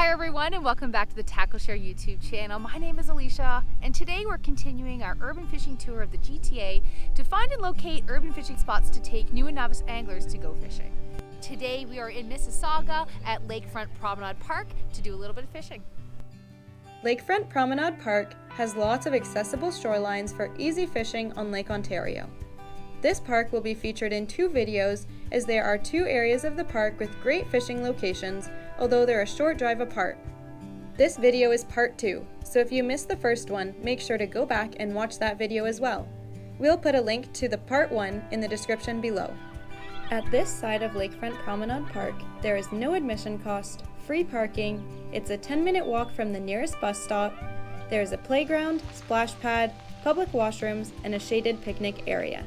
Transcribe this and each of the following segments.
Hi everyone, and welcome back to the TackleShare YouTube channel. My name is Alicia, and today we're continuing our urban fishing tour of the GTA to find and locate urban fishing spots to take new and novice anglers to go fishing. Today we are in Mississauga at Lakefront Promenade Park to do a little bit of fishing. Lakefront Promenade Park has lots of accessible shorelines for easy fishing on Lake Ontario. This park will be featured in 2 videos as there are 2 areas of the park with great fishing locations, although they're a short drive apart. This video is part 2, so if you missed the first one, make sure to go back and watch that video as well. We'll put a link to the part 1 in the description below. At this side of Lakefront Promenade Park, there is no admission cost, free parking, it's a 10-minute walk from the nearest bus stop, there is a playground, splash pad, public washrooms, and a shaded picnic area.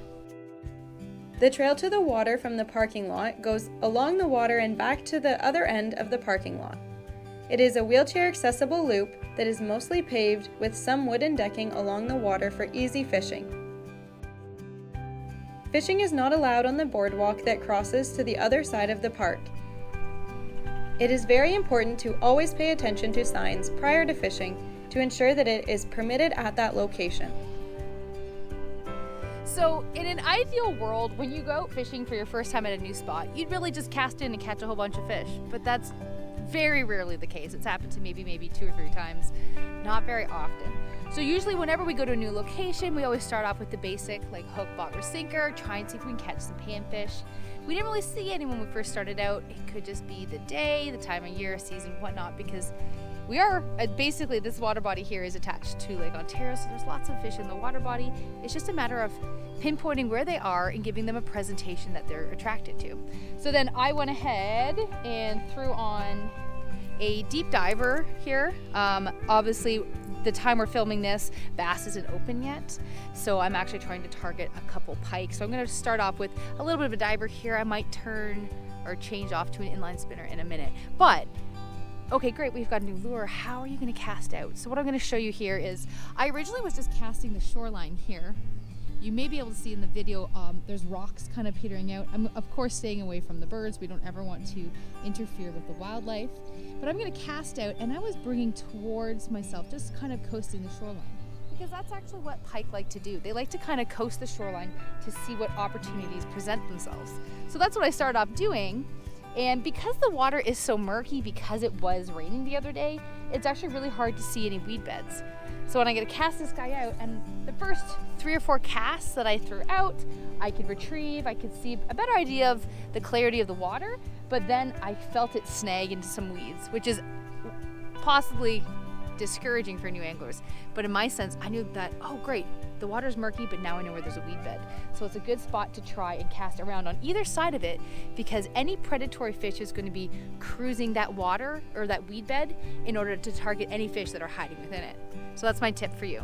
The trail to the water from the parking lot goes along the water and back to the other end of the parking lot. It is a wheelchair accessible loop that is mostly paved with some wooden decking along the water for easy fishing. Fishing is not allowed on the boardwalk that crosses to the other side of the park. It is very important to always pay attention to signs prior to fishing to ensure that it is permitted at that location. So in an ideal world, when you go out fishing for your first time at a new spot, you'd really just cast in and catch a whole bunch of fish. But that's very rarely the case. It's happened to maybe 2 or 3 times, not very often. So usually whenever we go to a new location, we always start off with the basic, like hook, bobber, sinker, try and see if we can catch some panfish. We didn't really see any when we first started out. It could just be the day, the time of year, season, whatnot, because we are, basically this water body here is attached to Lake Ontario, so there's lots of fish in the water body. It's just a matter of pinpointing where they are and giving them a presentation that they're attracted to. So then I went ahead and threw on a deep diver here. Obviously, the time we're filming this, bass isn't open yet, so I'm actually trying to target a couple pike. So I'm going to start off with a little bit of a diver here. I might turn or change off to an inline spinner in a minute, but okay, great, we've got a new lure. How are you going to cast out? So what I'm going to show you here is, I originally was just casting the shoreline here. You may be able to see in the video, there's rocks kind of petering out. I'm of course staying away from the birds. We don't ever want to interfere with the wildlife. But I'm going to cast out, and I was bringing towards myself, just kind of coasting the shoreline. Because that's actually what pike like to do. They like to kind of coast the shoreline to see what opportunities present themselves. So that's what I started off doing. And because the water is so murky, because it was raining the other day, it's actually really hard to see any weed beds. So when I get to cast this guy out, and the first 3 or 4 casts that I threw out, I could retrieve, I could see a better idea of the clarity of the water, but then I felt it snag into some weeds, which is possibly discouraging for new anglers. But in my sense, I knew that, oh great, the water's murky, but now I know where there's a weed bed. So it's a good spot to try and cast around on either side of it, because any predatory fish is going to be cruising that water or that weed bed in order to target any fish that are hiding within it. So that's my tip for you.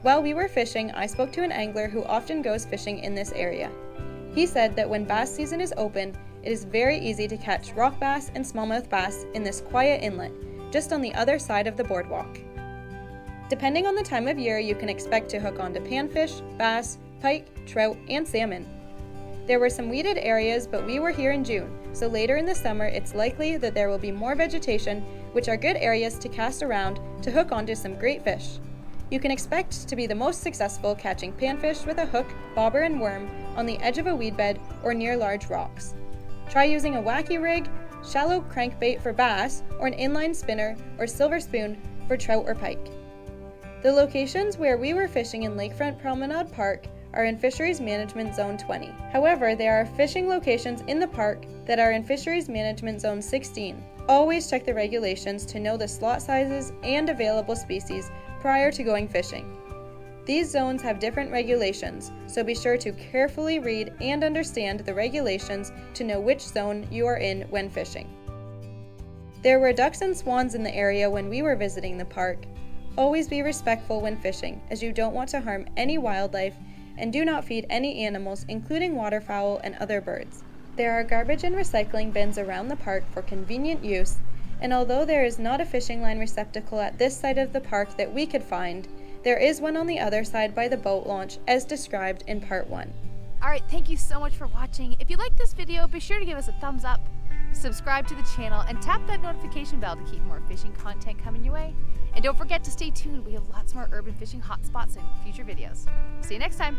While we were fishing, I spoke to an angler who often goes fishing in this area. He said that when bass season is open, it is very easy to catch rock bass and smallmouth bass in this quiet inlet, just on the other side of the boardwalk. Depending on the time of year, you can expect to hook onto panfish, bass, pike, trout, and salmon. There were some weeded areas, but we were here in June, so later in the summer it's likely that there will be more vegetation, which are good areas to cast around to hook onto some great fish. You can expect to be the most successful catching panfish with a hook, bobber, and worm on the edge of a weed bed or near large rocks. Try using a wacky rig, shallow crankbait for bass, or an inline spinner or silver spoon for trout or pike. The locations where we were fishing in Lakefront Promenade Park are in Fisheries Management Zone 20. However, there are fishing locations in the park that are in Fisheries Management Zone 16. Always check the regulations to know the slot sizes and available species prior to going fishing. These zones have different regulations, so be sure to carefully read and understand the regulations to know which zone you are in when fishing. There were ducks and swans in the area when we were visiting the park. Always be respectful when fishing, as you don't want to harm any wildlife, and do not feed any animals, including waterfowl and other birds. There are garbage and recycling bins around the park for convenient use, and although there is not a fishing line receptacle at this side of the park that we could find, there is one on the other side by the boat launch as described in part 1. Alright, thank you so much for watching. If you like this video, be sure to give us a thumbs up, subscribe to the channel, and tap that notification bell to keep more fishing content coming your way. And don't forget to stay tuned. We have lots more urban fishing hotspots in future videos. See you next time.